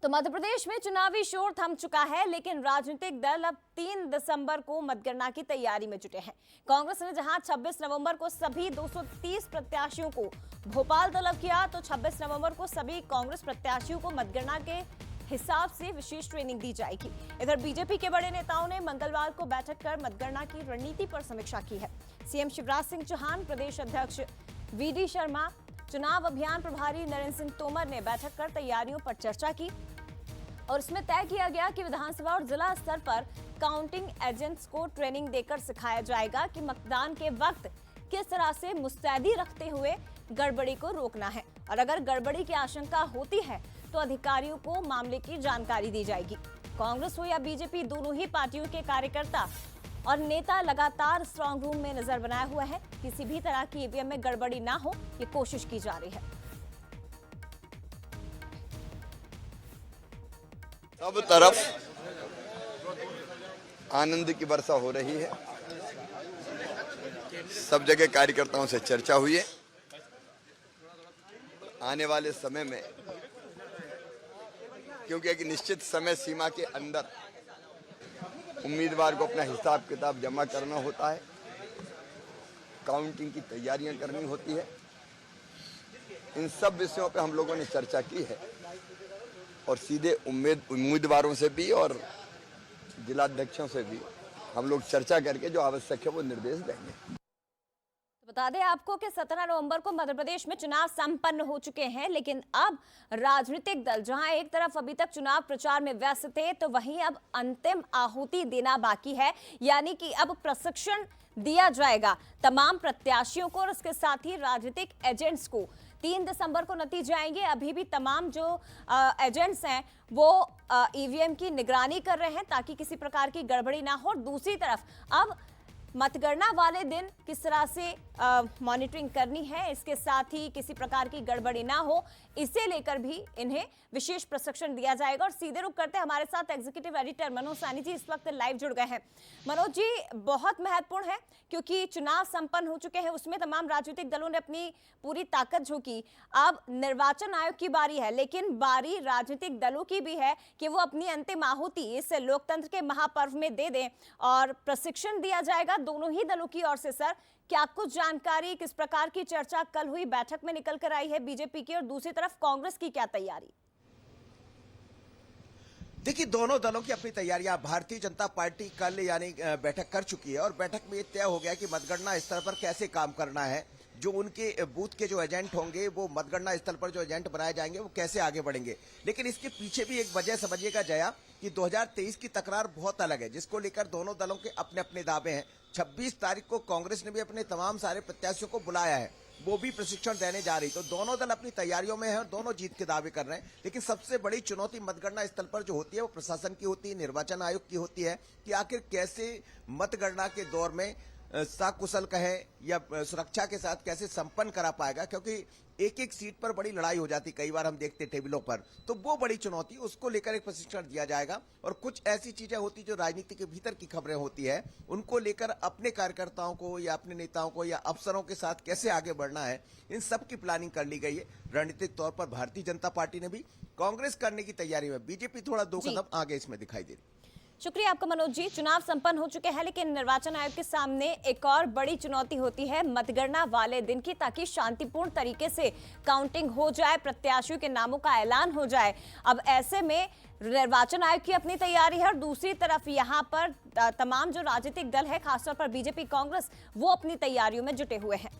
तो मध्य प्रदेश में चुनावी शोर थम चुका है, लेकिन राजनीतिक दल अब 3 दिसंबर को मतगणना की तैयारी में जुटे हैं। कांग्रेस ने जहां 26 नवंबर को सभी 230 प्रत्याशियों को भोपाल तलब किया, तो 26 नवंबर को सभी कांग्रेस प्रत्याशियों को मतगणना के हिसाब से विशेष ट्रेनिंग दी जाएगी। इधर बीजेपी के बड़े नेताओं ने मंगलवार को बैठक कर मतगणना की रणनीति पर समीक्षा की है। सीएम शिवराज सिंह चौहान, प्रदेश अध्यक्ष वीडी शर्मा, चुनाव अभियान प्रभारी नरेंद्र सिंह तोमर ने बैठक कर तैयारियों पर चर्चा की और इसमें तय किया गया कि विधानसभा और जिला स्तर पर काउंटिंग एजेंट्स को ट्रेनिंग देकर सिखाया जाएगा कि मतदान के वक्त किस तरह से मुस्तैदी रखते हुए गड़बड़ी को रोकना है, और अगर गड़बड़ी की आशंका होती है तो अधिकारियों को मामले की जानकारी दी जाएगी। कांग्रेस हो या बीजेपी, दोनों ही पार्टियों के कार्यकर्ता और नेता लगातार स्ट्रांग रूम में नजर बनाए हुए हैं। किसी भी तरह की ईवीएम में गड़बड़ी ना हो, ये कोशिश की जा रही है। सब तरफ आनंद की वर्षा हो रही है। सब जगह कार्यकर्ताओं से चर्चा हुई है। आने वाले समय में, क्योंकि एक निश्चित समय सीमा के अंदर उम्मीदवार को अपना हिसाब किताब जमा करना होता है, काउंटिंग की तैयारियां करनी होती है, इन सब विषयों पे हम लोगों ने चर्चा की है और सीधे उम्मीदवारों से भी और जिलाध्यक्षों से भी हम लोग चर्चा करके जो आवश्यक है वो निर्देश देंगे। बता दें आपको कि 17 नवंबर को मध्य प्रदेश में चुनाव संपन्न हो चुके हैं, लेकिन अब राजनीतिक दल जहां एक तरफ अभी तक चुनाव प्रचार में व्यस्त थे, तो वहीं अब अंतिम आहुति देना बाकी है। यानी कि अब प्रशिक्षण दिया जाएगा तमाम प्रत्याशियों को और उसके साथ ही राजनीतिक एजेंट्स को। 3 दिसंबर को नतीजे आएंगे। अभी भी तमाम जो एजेंट्स हैं वो ईवीएम की निगरानी कर रहे हैं ताकि किसी प्रकार की गड़बड़ी ना हो। दूसरी तरफ अब मतगणना वाले दिन किस तरह से मॉनिटरिंग करनी है, इसके साथ ही किसी प्रकार की गड़बड़ी ना हो, इसे लेकर भी इन्हें विशेष प्रशिक्षण दिया जाएगा। और सीधे रुक करते हमारे साथ एग्जीक्यूटिव एडिटर मनोज सानी जी इस वक्त लाइव जुड़ गए हैं। मनोज जी, बहुत महत्वपूर्ण है क्योंकि चुनाव संपन्न हो चुके हैं, उसमें तमाम राजनीतिक दलों ने अपनी पूरी ताकत झोंकी। अब निर्वाचन आयोग की बारी है, लेकिन बारी राजनीतिक दलों की भी है कि वो अपनी अंतिम आहुति इस लोकतंत्र के महापर्व में दे दें और प्रशिक्षण दिया जाएगा दोनों ही दलों की ओर से। सर, क्या कुछ जानकारी, किस प्रकार की चर्चा कल हुई बैठक में निकल कर आई है बीजेपी की, और दूसरी तरफ कांग्रेस की क्या तैयारी? देखिए, दोनों दलों की अपनी तैयारियां। भारतीय जनता पार्टी कल यानी बैठक कर चुकी है और बैठक में ये तय हो गया कि मतगणना स्तर पर कैसे काम करना है। जो उनके बूथ के जो एजेंट होंगे, वो मतगणना स्थल पर जो एजेंट बनाए जाएंगे, वो कैसे आगे बढ़ेंगे। लेकिन इसके पीछे भी एक वजह समझिएगा जया कि 2023 की तकरार बहुत अलग है, जिसको लेकर दोनों दलों के अपने अपने दावे हैं। 26 तारीख को कांग्रेस ने भी अपने तमाम सारे प्रत्याशियों को बुलाया है, वो भी प्रशिक्षण देने जा रही। तो दोनों दल अपनी तैयारियों में हैं और दोनों जीत के दावे कर रहे हैं। लेकिन सबसे बड़ी चुनौती मतगणना स्थल पर जो होती है वो प्रशासन की होती है, निर्वाचन आयोग की होती है कि आखिर कैसे मतगणना के दौर में सकुशल कहे या सुरक्षा के साथ कैसे संपन्न करा पाएगा, क्योंकि एक एक सीट पर बड़ी लड़ाई हो जाती, कई बार हम देखते टेबलों पर। तो वो बड़ी चुनौती, उसको लेकर एक प्रशिक्षण दिया जाएगा। और कुछ ऐसी चीजें होती जो राजनीति के भीतर की खबरें होती है, उनको लेकर अपने कार्यकर्ताओं को या अपने नेताओं को या अफसरों के साथ कैसे आगे बढ़ना है, इन सब की प्लानिंग कर ली गई है। रणनीतिक तौर पर भारतीय जनता पार्टी ने भी, कांग्रेस करने की तैयारी में, बीजेपी थोड़ा 2 कदम आगे इसमें दिखाई दे रही। शुक्रिया आपका मनोज जी। चुनाव संपन्न हो चुके हैं, लेकिन निर्वाचन आयोग के सामने एक और बड़ी चुनौती होती है मतगणना वाले दिन की, ताकि शांतिपूर्ण तरीके से काउंटिंग हो जाए, प्रत्याशियों के नामों का ऐलान हो जाए। अब ऐसे में निर्वाचन आयोग की अपनी तैयारी है और दूसरी तरफ यहाँ पर तमाम जो राजनीतिक दल है, खासतौर पर बीजेपी, कांग्रेस, वो अपनी तैयारियों में जुटे हुए हैं।